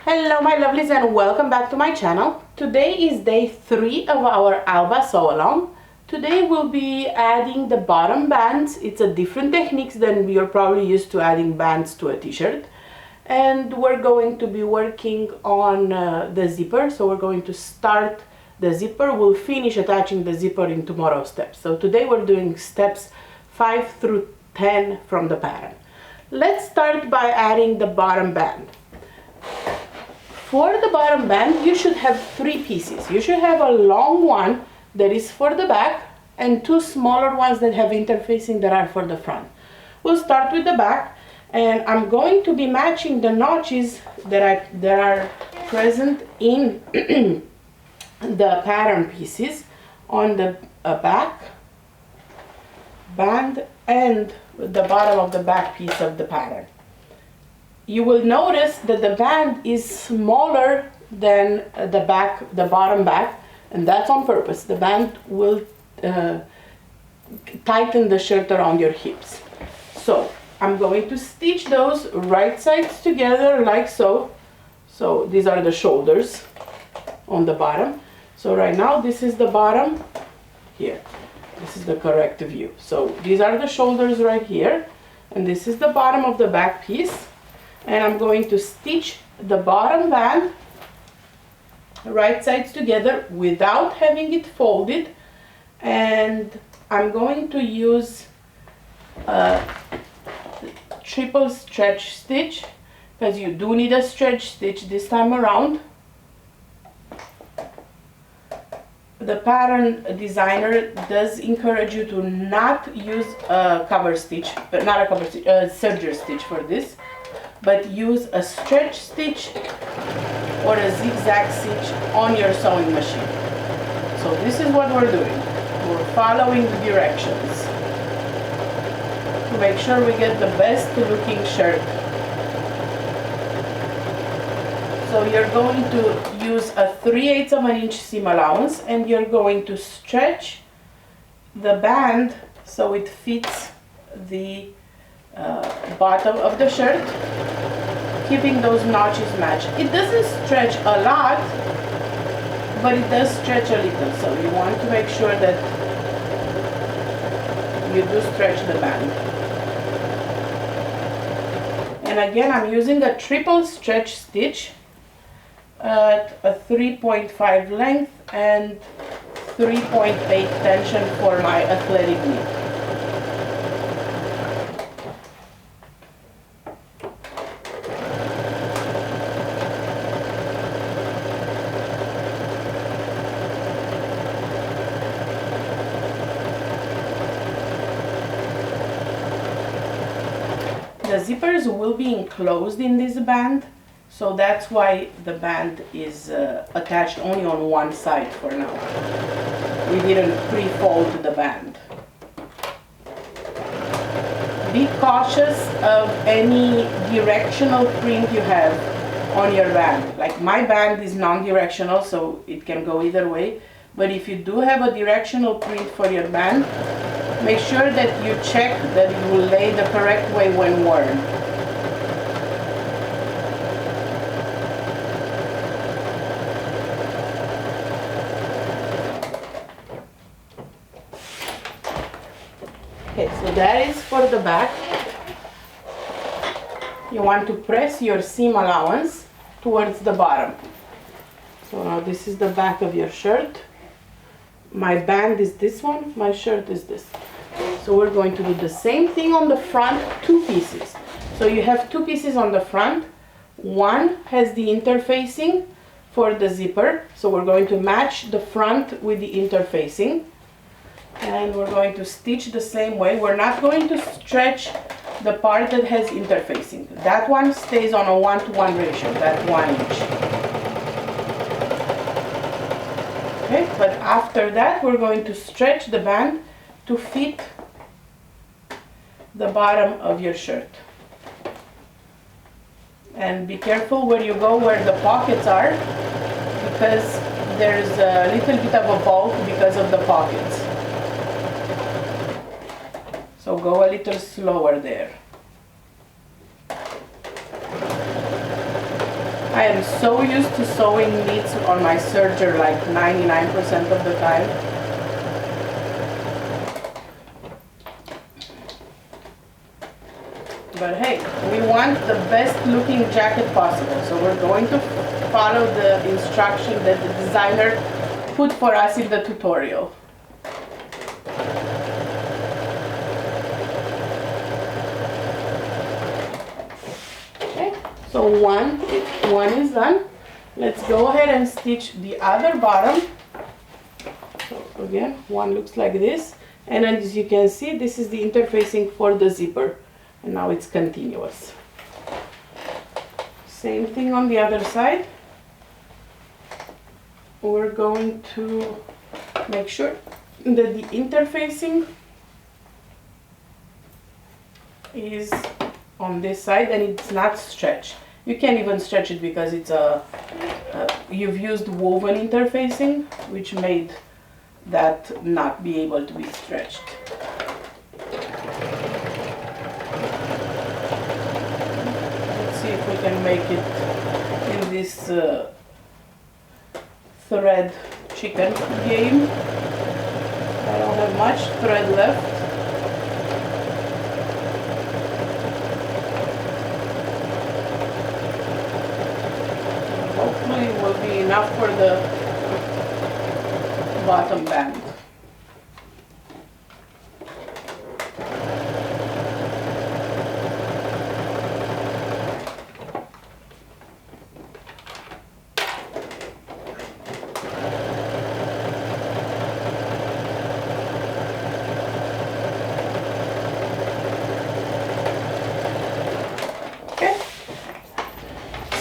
Hello my lovelies and welcome back to my channel. Today is day 3 of our Alba sew along. Today we'll be adding the bottom bands. It's a different techniques than we are probably used to adding bands to a t-shirt. And we're going to be working on the zipper. So we're going to start the zipper. We'll finish attaching the zipper in tomorrow's steps. So today we're doing steps 5 through 10 from the pattern. Let's start by adding the bottom band. For the bottom band, you should have 3 pieces. You should have a long one that is for the back and 2 smaller ones that have interfacing that are for the front. We'll start with the back, and I'm going to be matching the notches that are present in the pattern pieces on the back band and the bottom of the back piece of the pattern. You will notice that the band is smaller than the bottom back, and that's on purpose. The band will tighten the shirt around your hips. So I'm going to stitch those right sides together like so. So these are the shoulders on the bottom. So right now this is the bottom here. This is the correct view. So these are the shoulders right here, and this is the bottom of the back piece. And I'm going to stitch the bottom band right sides together without having it folded, and I'm going to use a triple stretch stitch because you do need a stretch stitch this time around. The pattern designer does encourage you to not use a cover stitch, but not a cover stitch, a serger stitch for this, but use a stretch stitch or a zigzag stitch on your sewing machine. So this is what we're doing. We're following the directions to make sure we get the best looking shirt. So you're going to use a 3/8 of an inch seam allowance, and you're going to stretch the band so it fits the bottom of the shirt, keeping those notches matched. It doesn't stretch a lot, but it does stretch a little, so you want to make sure that you do stretch the band. And again, I'm using a triple stretch stitch at a 3.5 length and 3.8 tension for my athletic knit. The zippers will be enclosed in this band, so that's why the band is attached only on one side for now. We didn't pre-fold the band. Be cautious of any directional print you have on your band. Like my band is non-directional, so it can go either way. But if you do have a directional print for your band, make sure that you check that it will lay the correct way when worn. Okay, so that is for the back. You want to press your seam allowance towards the bottom. So now this is the back of your shirt. My band is this one, my shirt is this. So we're going to do the same thing on the front, 2 pieces. So you have 2 pieces on the front. One has the interfacing for the zipper. So we're going to match the front with the interfacing. And we're going to stitch the same way. We're not going to stretch the part that has interfacing. That one stays on a 1-to-1 ratio, that 1 inch. Okay, but after that we're going to stretch the band to fit the bottom of your shirt. And be careful where you go, where the pockets are, because there's a little bit of a bulk because of the pockets. So go a little slower there. I am so used to sewing knits on my serger like 99% of the time. But hey, we want the best looking jacket possible, so we're going to follow the instruction that the designer put for us in the tutorial. Okay, so one is done. Let's go ahead and stitch the other bottom. So again, one looks like this, and as you can see, this is the interfacing for the zipper, and now it's continuous. Same thing on the other side. We're going to make sure that the interfacing is on this side and it's not stretched. You can't even stretch it because it's you've used woven interfacing, which made that not be able to be stretched. Let's see if we can make it in this thread chicken game. I don't have much thread left. Hopefully it will be enough for the bottom band.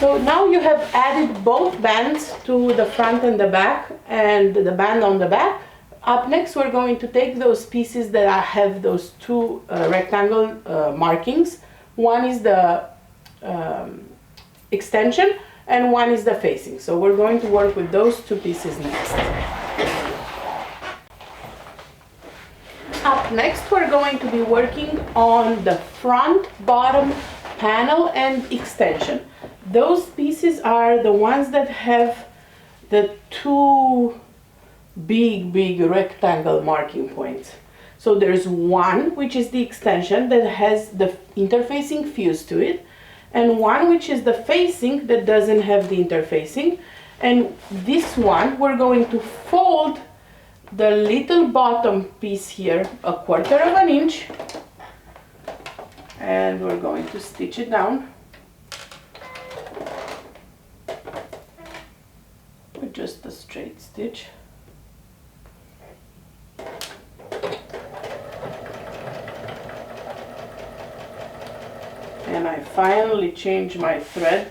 So now you have added both bands to the front and the back, and the band on the back. Up next, we're going to take those pieces that have those two rectangle markings. One is the extension and one is the facing. So we're going to work with those two pieces next. Up next, we're going to be working on the front, bottom panel and extension. Those pieces are the ones that have the two big rectangle marking points. So there's one which is the extension that has the interfacing fused to it, and one which is the facing that doesn't have the interfacing. And this one, we're going to fold the little bottom piece here 1/4 of an inch, and we're going to stitch it down with just a straight stitch. And I finally changed my thread,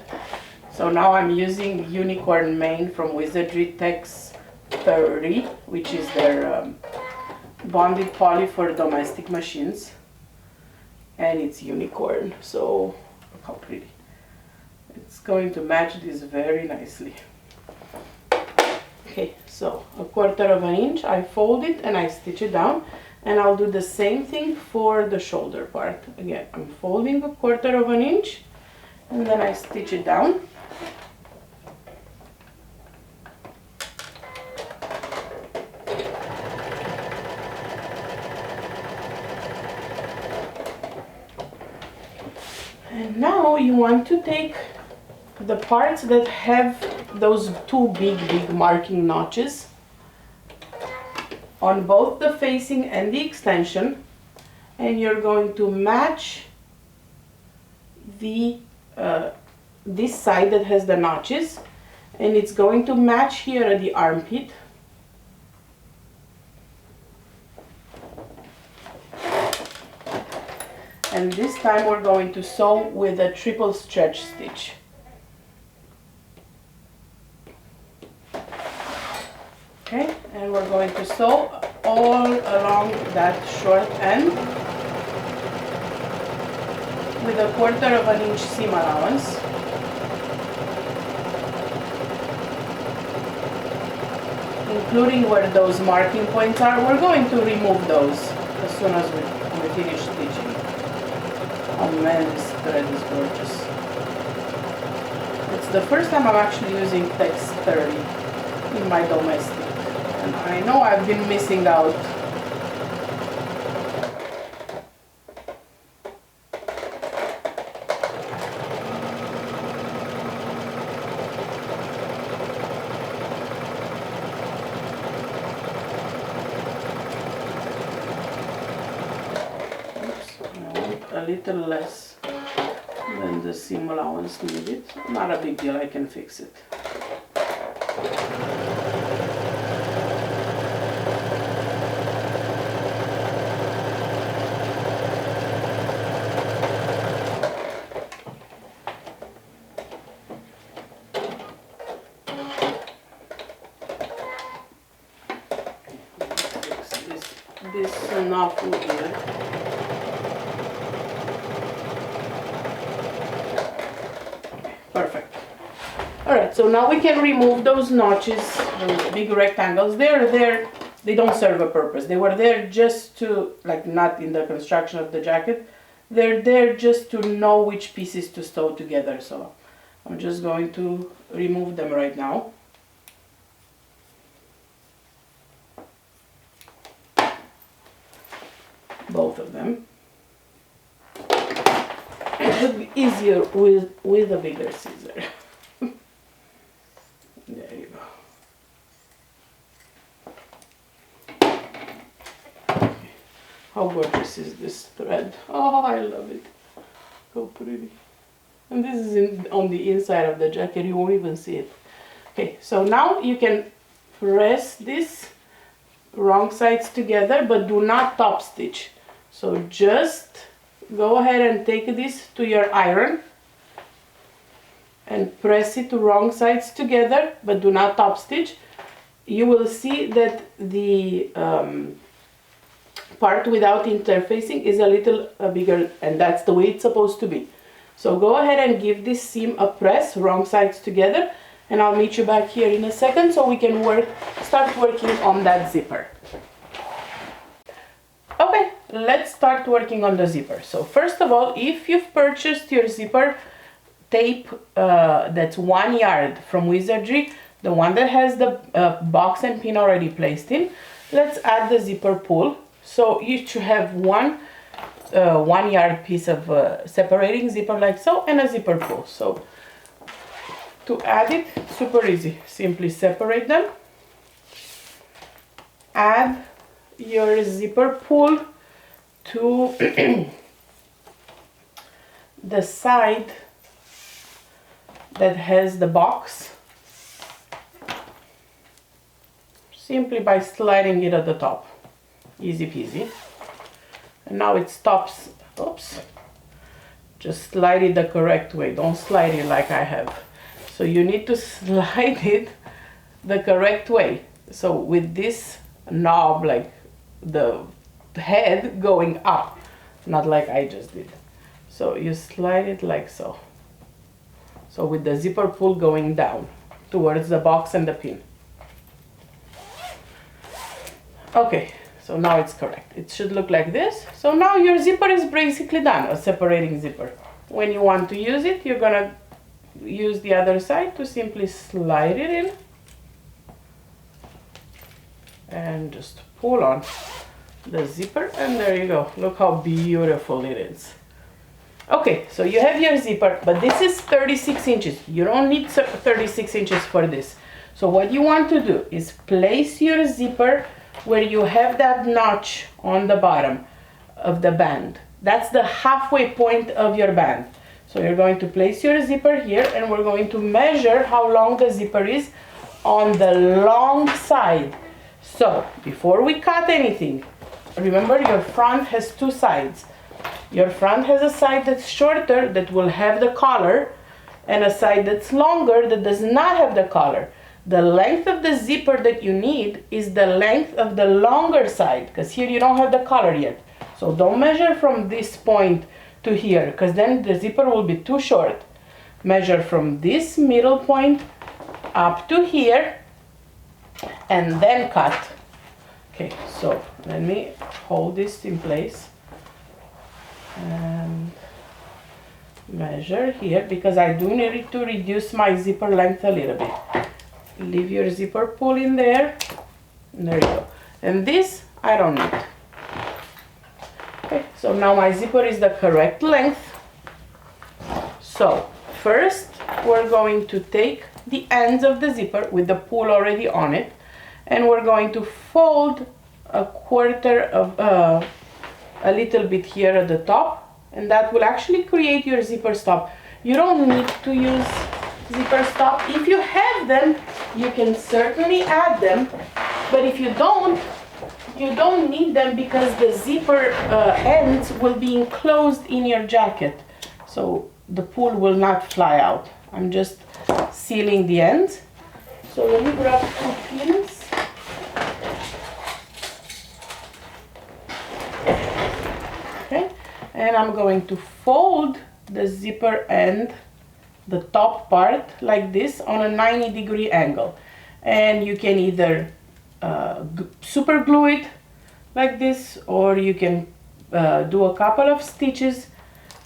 so now I'm using Unicorn Main from Wizardry Tex 30, which is their bonded poly for domestic machines, and it's unicorn, so look how pretty. It's going to match this very nicely. Okay, so 1/4 of an inch, I fold it and I stitch it down, and I'll do the same thing for the shoulder part. Again, I'm folding 1/4 of an inch and then I stitch it down. And now you want to take the parts that have those two big marking notches on both the facing and the extension, and you're going to match the this side that has the notches, and it's going to match here at the armpit. And this time we're going to sew with a triple stretch stitch. Okay, and we're going to sew all along that short end with 1/4 of an inch seam allowance. Including where those marking points are. We're going to remove those as soon as we finish stitching. Oh man, this thread is gorgeous. It's the first time I'm actually using Tex 30 in my domestic, and I know I've been missing out. A little less than the seam allowance needed. Not a big deal, I can fix it. Fix this enough here. Perfect. Alright, so now we can remove those notches, those big rectangles. They're there, they don't serve a purpose. They were there just to, like, not in the construction of the jacket. They're there just to know which pieces to sew together. So I'm just going to remove them right now. Both of them. It would be easier with a bigger scissor. There you go. How gorgeous is this thread? Oh, I love it. So pretty. And this is on the inside of the jacket, you won't even see it. Okay, so now you can press this wrong sides together, but do not top stitch. So just go ahead and take this to your iron and press it wrong sides together, but do not top stitch. You will see that the part without interfacing is a little bigger, and that's the way it's supposed to be. So go ahead and give this seam a press, wrong sides together, and I'll meet you back here in a second so we can start working on that zipper. Okay, let's start working on the zipper. So first of all, if you've purchased your zipper tape that's 1 yard from Wizardry, the one that has the box and pin already placed in, let's add the zipper pull. So you should have one 1 yard piece of separating zipper like so, and a zipper pull. So to add it, super easy. Simply separate them, add your zipper pull to the side that has the box, simply by sliding it at the top. Easy peasy. And now it stops. Oops. Just slide it the correct way. Don't slide it like I have. So you need to slide it the correct way. So with this knob, like the head going up, not like I just did. So you slide it like so. So with the zipper pull going down towards the box and the pin. Okay, so now it's correct. It should look like this. So now your zipper is basically done, a separating zipper. When you want to use it, you're gonna use the other side to simply slide it in and just pull on the zipper, and there you go. Look how beautiful it is. Okay, so you have your zipper, but this is 36 inches. You don't need 36 inches for this. So what you want to do is place your zipper where you have that notch on the bottom of the band. That's the halfway point of your band. So you're going to place your zipper here, and we're going to measure how long the zipper is on the long side. So before we cut anything, remember your front has two sides. Your front has a side that's shorter that will have the collar, and a side that's longer that does not have the collar. The length of the zipper that you need is the length of the longer side, because here you don't have the collar yet. So don't measure from this point to here, because then the zipper will be too short. Measure from this middle point up to here and then cut. Okay, so let me hold this in place and measure here because I do need to reduce my zipper length a little bit. Leave your zipper pull in there. There you go. And this I don't need. Okay, so now my zipper is the correct length. So first we're going to take the ends of the zipper with the pull already on it, and we're going to fold a quarter of a little bit here at the top, and that will actually create your zipper stop. You don't need to use zipper stop. If you have them, you can certainly add them, but if you don't, you don't need them because the zipper ends will be enclosed in your jacket, so the pull will not fly out. I'm just sealing the ends. So let me grab 2 pins. Okay, and I'm going to fold the zipper end, the top part, like this on a 90-degree angle. And you can either super glue it like this, or you can do a couple of stitches,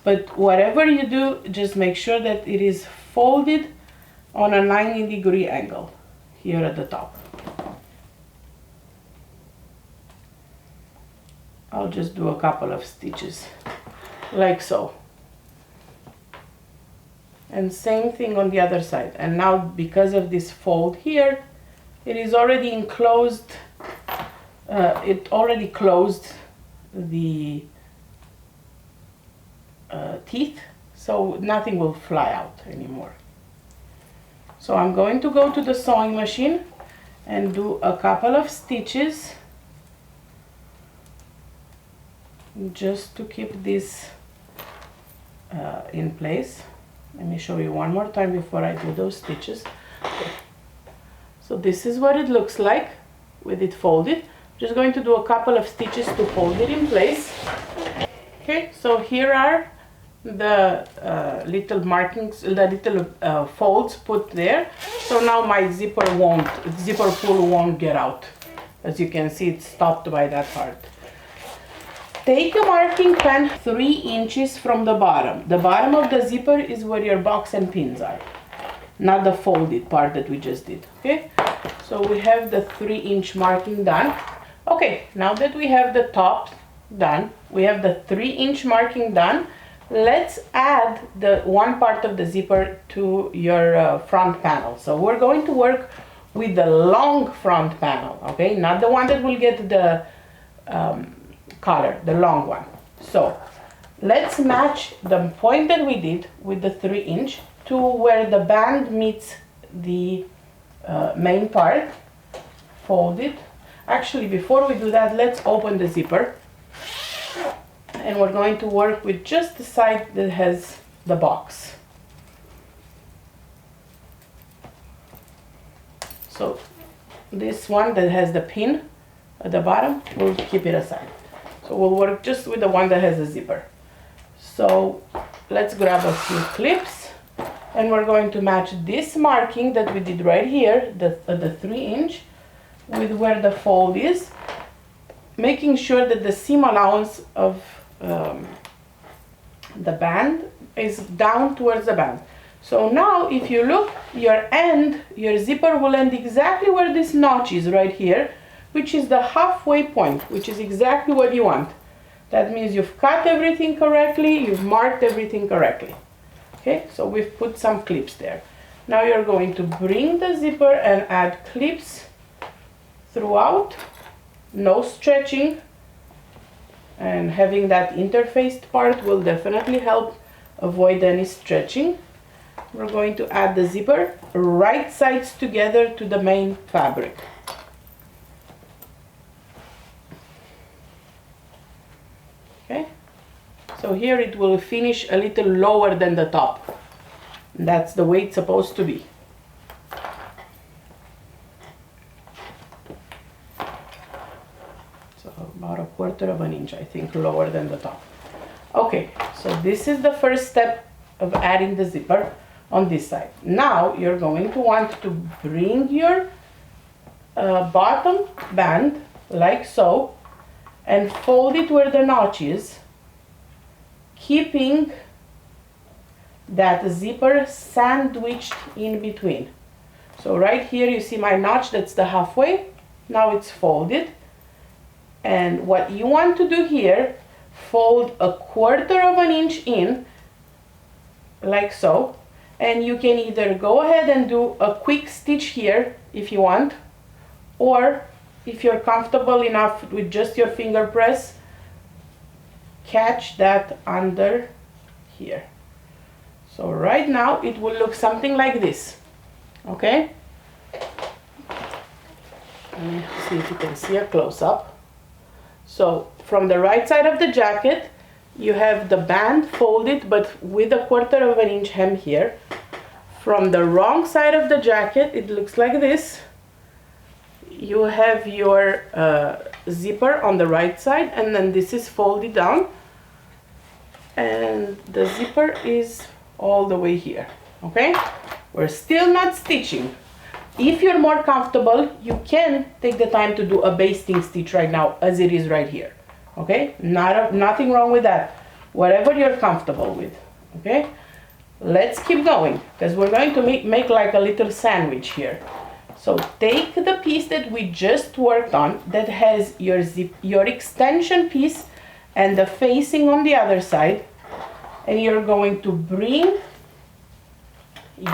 but whatever you do, just make sure that it is folded on a 90-degree angle here at the top. I'll just do a couple of stitches like so, and same thing on the other side. And now because of this fold here, it is already enclosed. It already closed the teeth, so nothing will fly out anymore. So I'm going to go to the sewing machine and do a couple of stitches just to keep this in place. Let me show you one more time before I do those stitches. Okay. So this is what it looks like with it folded. Just going to do a couple of stitches to hold it in place. Okay, so here are the little markings, the little folds put there. So now my zipper pull won't get out. As you can see, it's stopped by that part. Take a marking pen 3 inches from the bottom. The bottom of the zipper is where your box and pins are, not the folded part that we just did. Okay, so we have the 3-inch marking done. Okay, now that we have the top done, we have the 3-inch marking done. Let's add the one part of the zipper to your front panel. So we're going to work with the long front panel, okay, not the one that will get the collar, the long one. So let's match the point that we did with the 3-inch to where the band meets the main part. Fold it. Actually, before we do that, let's open the zipper, and we're going to work with just the side that has the box. So this one that has the pin at the bottom, we'll keep it aside. So we'll work just with the one that has a zipper. So let's grab a few clips, and we're going to match this marking that we did right here, the 3-inch, with where the fold is, making sure that the seam allowance of the band is down towards the band. So now if you look, your zipper will end exactly where this notch is right here, which is the halfway point, which is exactly what you want. That means you've cut everything correctly, you've marked everything correctly. Okay, so we've put some clips there. Now you're going to bring the zipper and add clips throughout, no stretching, and having that interfaced part will definitely help avoid any stretching. We're going to add the zipper right sides together to the main fabric. Okay, so here it will finish a little lower than the top. That's the way it's supposed to be. So about a quarter of an inch, I think, lower than the top. Okay, so this is the first step of adding the zipper on this side. Now you're going to want to bring your bottom band like so and fold it where the notch is, keeping that zipper sandwiched in between. So right here you see my notch, that's the halfway. Now it's folded. And what you want to do here, fold 1/4 of an inch in, like so. And you can either go ahead and do a quick stitch here if you want, or if you're comfortable enough with just your finger press, catch that under here. So right now it will look something like this, okay? Let me see if you can see a close-up. So from the right side of the jacket, you have the band folded but with 1/4 of an inch hem here. From the wrong side of the jacket, it looks like this. You have your zipper on the right side, and then this is folded down, and the zipper is all the way here, okay? We're still not stitching. If you're more comfortable, you can take the time to do a basting stitch right now as it is right here, okay? Nothing wrong with that, whatever you're comfortable with, okay? Let's keep going, because we're going to make like a little sandwich here. So take the piece that we just worked on that has your extension piece and the facing on the other side, and you're going to bring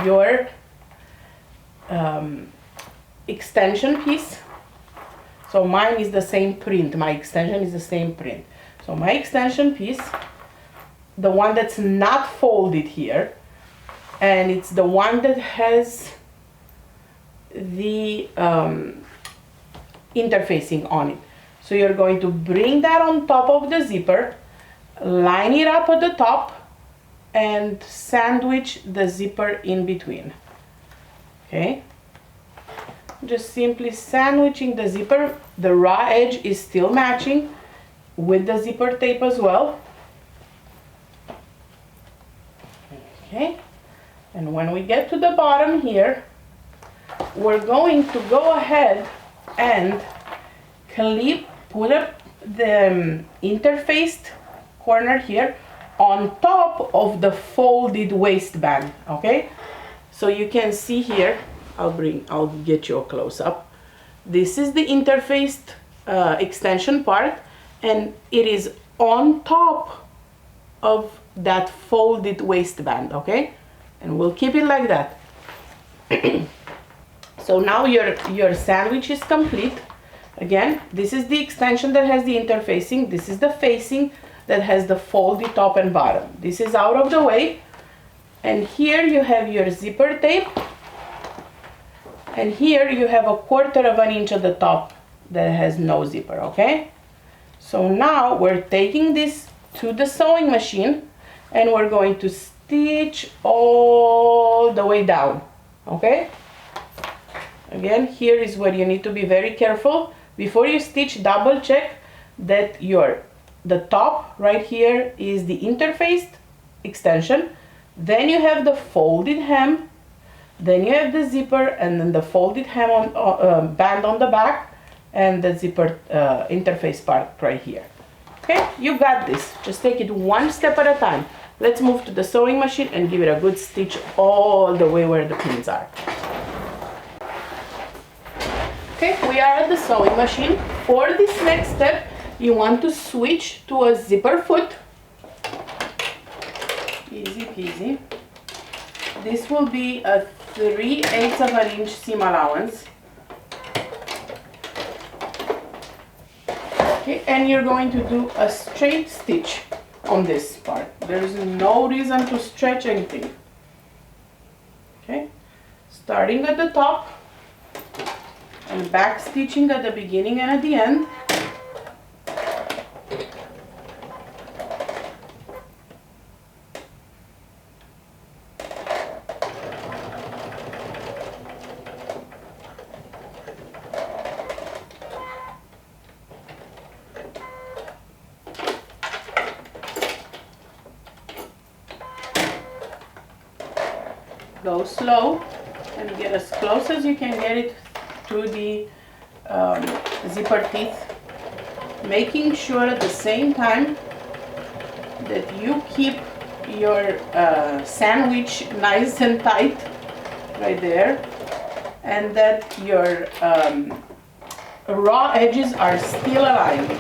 your extension piece. So mine is the same print, my extension is the same print. So my extension piece, the one that's not folded here, and it's the one that has the interfacing on it. So you're going to bring that on top of the zipper, line it up at the top, and sandwich the zipper in between. Okay, just simply sandwiching the zipper. The raw edge is still matching with the zipper tape as well. Okay, and when we get to the bottom here, we're going to go ahead and put up the interfaced corner here on top of the folded waistband, okay? So you can see here, I'll get you a close-up. This is the interfaced extension part, and it is on top of that folded waistband, okay? And we'll keep it like that. So now your sandwich is complete. Again, this is the extension that has the interfacing. This is the facing that has the folded top and bottom. This is out of the way. And here you have your zipper tape. And here you have 1/4 of an inch at the top that has no zipper, okay? So now we're taking this to the sewing machine and we're going to stitch all the way down, okay? Again, here is where you need to be very careful. Before you stitch, double check that the top right here is the interfaced extension. Then you have the folded hem. Then you have the zipper, and then the folded hem on band on the back, and the zipper interface part right here. Okay, you got this. Just take it one step at a time. Let's move to the sewing machine and give it a good stitch all the way where the pins are. Okay, we are at the sewing machine. For this next step, you want to switch to a zipper foot. Easy peasy. This will be a 3/8 of an inch seam allowance. Okay, and you're going to do a straight stitch on this part. There is no reason to stretch anything. Okay, starting at the top and back stitching at the beginning and at the end. Go slow and get as close as you can get it to the zipper teeth, making sure at the same time that you keep your sandwich nice and tight right there, and that your raw edges are still aligned.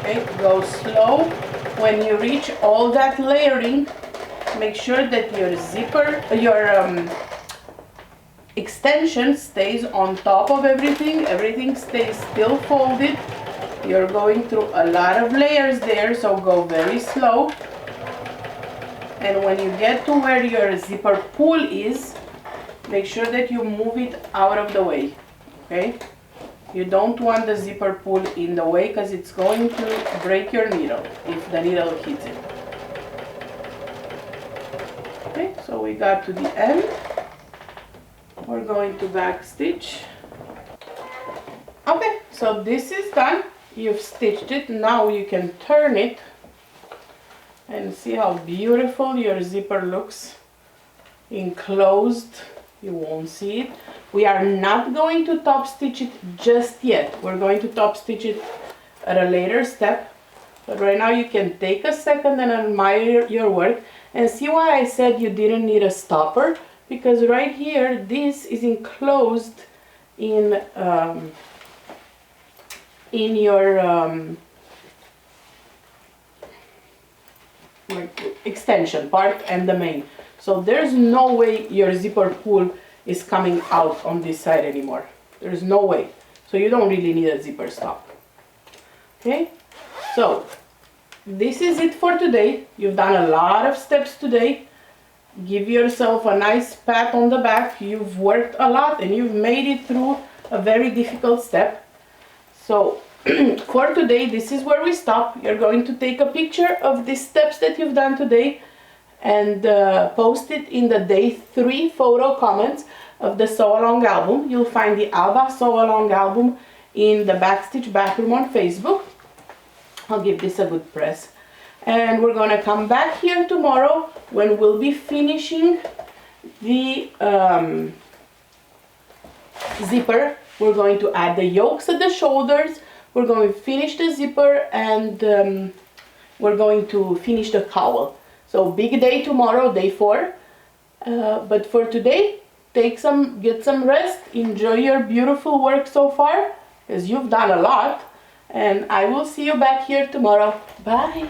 Okay, go slow. When you reach all that layering, make sure that your zipper, your extension stays on top of everything. Everything stays still folded. You're going through a lot of layers there, so go very slow. And when you get to where your zipper pull is, make sure that you move it out of the way. Okay? You don't want the zipper pull in the way because it's going to break your needle if the needle hits it. Okay, so we got to the end. We're going to back stitch. Okay, so this is done. You've stitched it. Now you can turn it and see how beautiful your zipper looks enclosed. You won't see it. We are not going to top stitch it just yet. We're going to top stitch it at a later step. But right now you can take a second and admire your work and see why I said you didn't need a stopper, because right here this is enclosed in your like extension part and the main. So there's no way your zipper pull is coming out on this side anymore. There's no way. So you don't really need a zipper stop. Okay, so this is it for today. You've done a lot of steps today. Give yourself a nice pat on the back. You've worked a lot and you've made it through a very difficult step. So for today, this is where we stop. You're going to take a picture of the steps that you've done today and post it in the day 3 photo comments of the Sew Along album. You'll find the Alba Sew Along album in the Backstitch Backroom on Facebook. I'll give this a good press. And we're going to come back here tomorrow when we'll be finishing the zipper. We're going to add the yokes at the shoulders. We're going to finish the zipper and we're going to finish the cowl. So big day tomorrow, day 4. But for today, get some rest. Enjoy your beautiful work so far, because you've done a lot. And I will see you back here tomorrow. Bye.